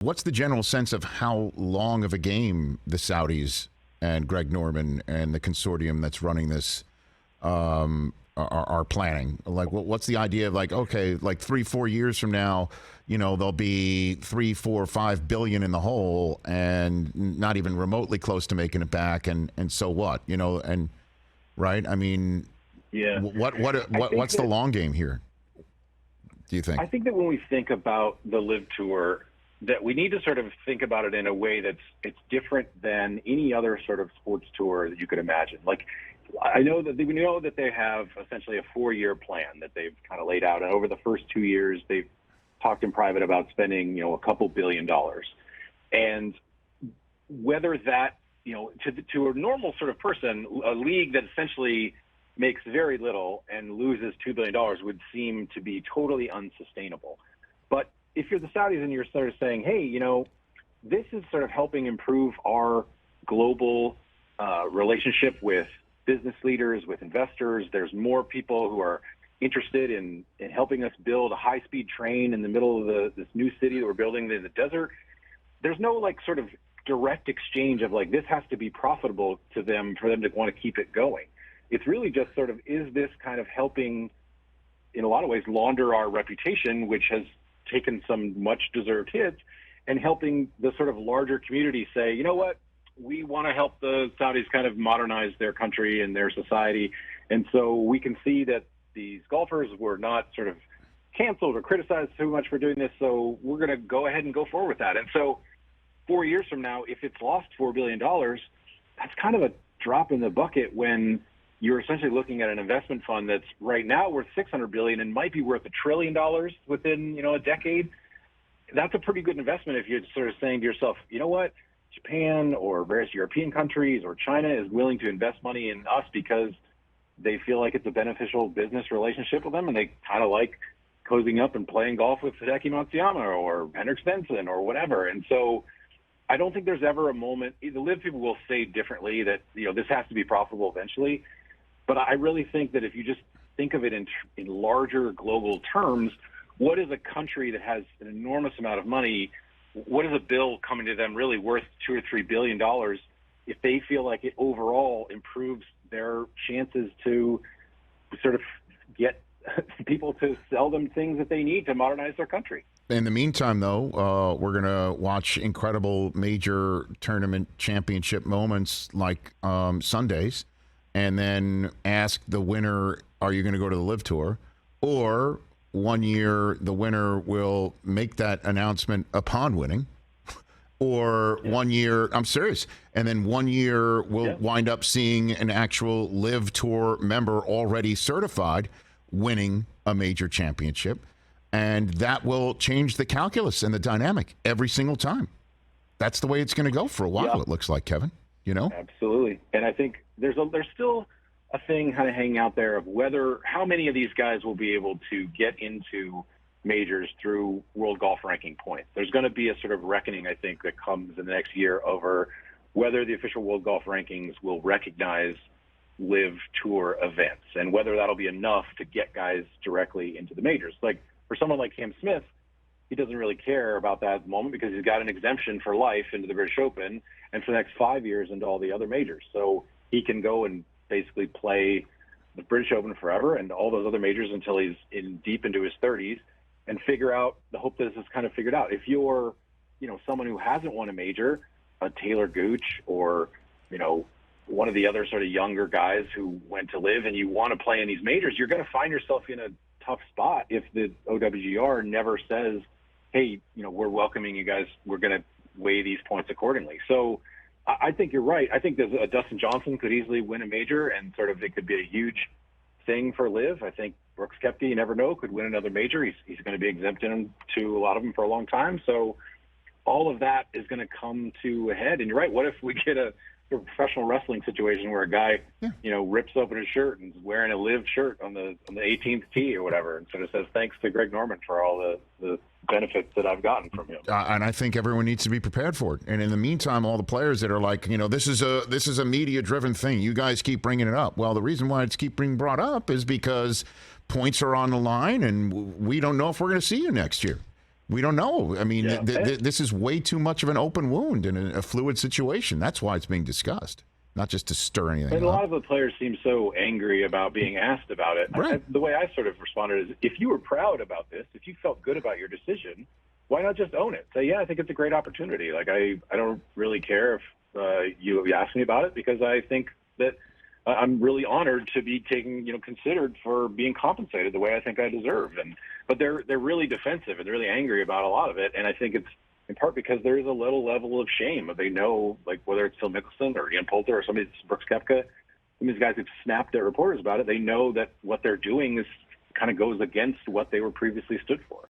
What's the general sense of how long of a game the Saudis and Greg Norman and the consortium that's running this are planning? Like, what's the idea of, like, okay, like 3-4 years from now, you know, there'll be 3, 4, 5 billion in the hole and not even remotely close to making it back, and so what, you know? And right, I mean, yeah, what's the long game here, do you think? I think that when we think about the LIV Tour, that we need to sort of think about it in a way it's different than any other sort of sports tour that you could imagine. Like, we know that they have essentially a 4-year plan that they've kind of laid out, and over the first 2 years, they've talked in private about spending, you know, a couple $2 billion. And whether that, you know, to a normal sort of person, a league that essentially makes very little and loses $2 billion would seem to be totally unsustainable. But if you're the Saudis and you're sort of saying, hey, you know, this is sort of helping improve our global relationship with business leaders, with investors. There's more people who are interested in helping us build a high-speed train in the middle of this new city that we're building in the desert. There's no, like, sort of direct exchange of, like, this has to be profitable to them for them to want to keep it going. It's really just sort of, is this kind of helping, in a lot of ways, launder our reputation, which has taken some much-deserved hits, and helping the sort of larger community say, you know what, we want to help the Saudis kind of modernize their country and their society. And so we can see that these golfers were not sort of canceled or criticized too much for doing this, so we're going to go ahead and go forward with that. And so 4 years from now, if it's lost $4 billion, that's kind of a drop in the bucket when you're essentially looking at an investment fund that's right now worth $600 billion and might be worth $1 trillion within, you know, a decade. That's a pretty good investment if you're sort of saying to yourself, you know what, Japan or various European countries or China is willing to invest money in us because they feel like it's a beneficial business relationship with them, and they kind of like cozying up and playing golf with Hideki Matsuyama or Henrik Stenson or whatever. And so I don't think there's ever a moment, the LIV people will say differently that, you know, this has to be profitable eventually. But I really think that if you just think of it in larger global terms, what is a country that has an enormous amount of money, what is a bill coming to them really worth $2 or $3 billion if they feel like it overall improves their chances to sort of get people to sell them things that they need to modernize their country? In the meantime, though, we're going to watch incredible major tournament championship moments like Sundays, and then ask the winner, are you going to go to the LIV Tour? Or 1 year, the winner will make that announcement upon winning. Or 1 year, I'm serious, and then 1 year we'll wind up seeing an actual LIV Tour member already certified winning a major championship. And that will change the calculus and the dynamic every single time. That's the way it's going to go for a while, it looks like, Kevin. You know? Absolutely. And I think there's still a thing kind of hanging out there of how many of these guys will be able to get into majors through world golf ranking points. There's going to be a sort of reckoning, I think, that comes in the next year over whether the official world golf rankings will recognize LIV Tour events and whether that'll be enough to get guys directly into the majors. Like for someone like Cam Smith, he doesn't really care about that at the moment because he's got an exemption for life into the British Open and for the next 5 years into all the other majors. So he can go and basically play the British Open forever and all those other majors until he's deep into his 30s and figure out the hope that this is kind of figured out. If you're, you know, someone who hasn't won a major, a Taylor Gooch or, you know, one of the other sort of younger guys who went to LIV and you want to play in these majors, you're going to find yourself in a tough spot if the OWGR never says, hey, you know, we're welcoming you guys. We're going to weigh these points accordingly. So I think you're right. I think there's a Dustin Johnson could easily win a major and sort of it could be a huge thing for LIV. I think Brooks Koepka, you never know, could win another major. He's going to be exempted to a lot of them for a long time. So all of that is going to come to a head. And you're right. What if we get a professional wrestling situation where a guy, you know, rips open his shirt and is wearing a LIV shirt on the 18th tee or whatever, and sort of says thanks to Greg Norman for all the benefits that I've gotten from him. And I think everyone needs to be prepared for it. And in the meantime, all the players that are like, you know, this is a media-driven thing. You guys keep bringing it up. Well, the reason why it's being brought up is because points are on the line, and we don't know if we're going to see you next year. We don't know. I mean, Yeah. this is way too much of an open wound in a fluid situation. That's why it's being discussed, not just to stir anything And a up. lot of the players seem so angry about being asked about it. Right. The way I sort of responded is, if you were proud about this, if you felt good about your decision, why not just own it? Say, yeah, I think it's a great opportunity. Like, I don't really care if you asked me about it, because I think that I'm really honored to be considered for being compensated the way I think I deserve. But they're really defensive and really angry about a lot of it. And I think it's in part because there is a little level of shame. They know, like, whether it's Phil Mickelson or Ian Poulter or somebody, Brooks Koepka, some of these guys have snapped at reporters about it. They know that what they're doing is kind of goes against what they were previously stood for.